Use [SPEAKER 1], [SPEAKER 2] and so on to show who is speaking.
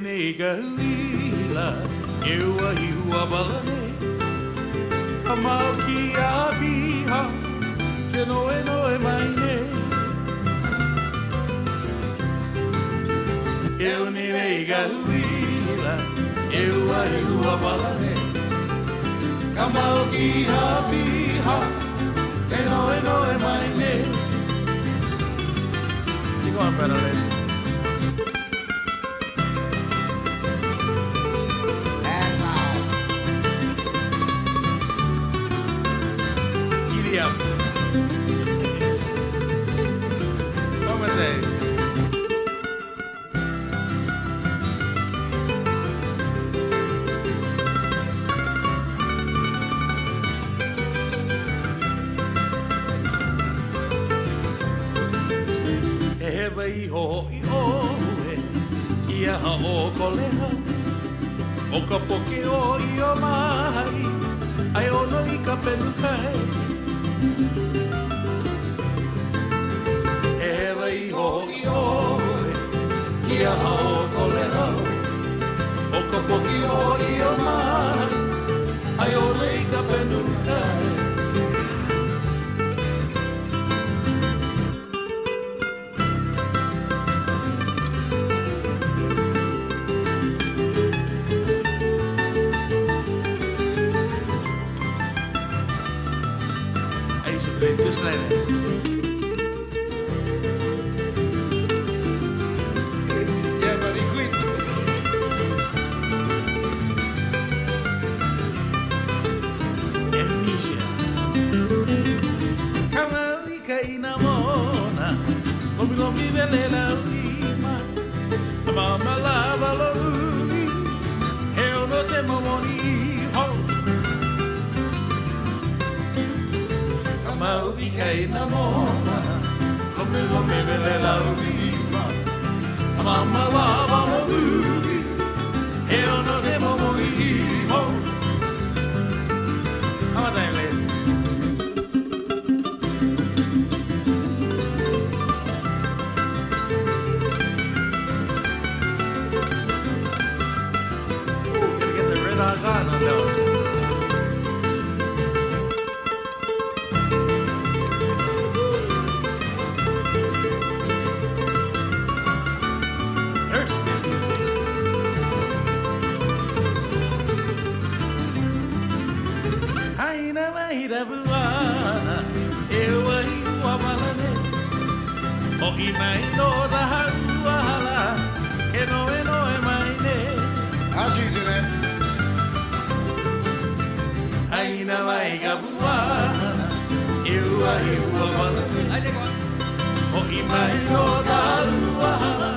[SPEAKER 1] nei ka huila, e ua i ua balane. Ka mau ki a piha, ke noe noe mai ne. E uni nei ka huila, e ua i ua balane. Ka mau ki a piha, ke noe noe mai ne. Digo a paralelo. Come sei? E hewa I ho I oe, ia ha o koleha, o ka poke o I o mai, ai ono I ka penu kai. E hewa I ho I oe, ia ha o koleha, o ka poke o I o mai, ai ono I ka penu kai. Just like that. Yeah, but he quit. Amnesia. Kama wika inamona, lomi lomi velela uima, mama lava lorui, heo no te momoni ho. Maui kai na mona, lome lome vele la uiwa, mama lava lo ui, e ono te momo iho. How about that, lady? Gotta get the red hot gun on those. Haina mahira buana, e ua I ua malane. O I mai no da haruala, e noe noe mai ne.
[SPEAKER 2] How's you doing?
[SPEAKER 1] Haina mahira buana, e ua malane. O I mai no da haruala,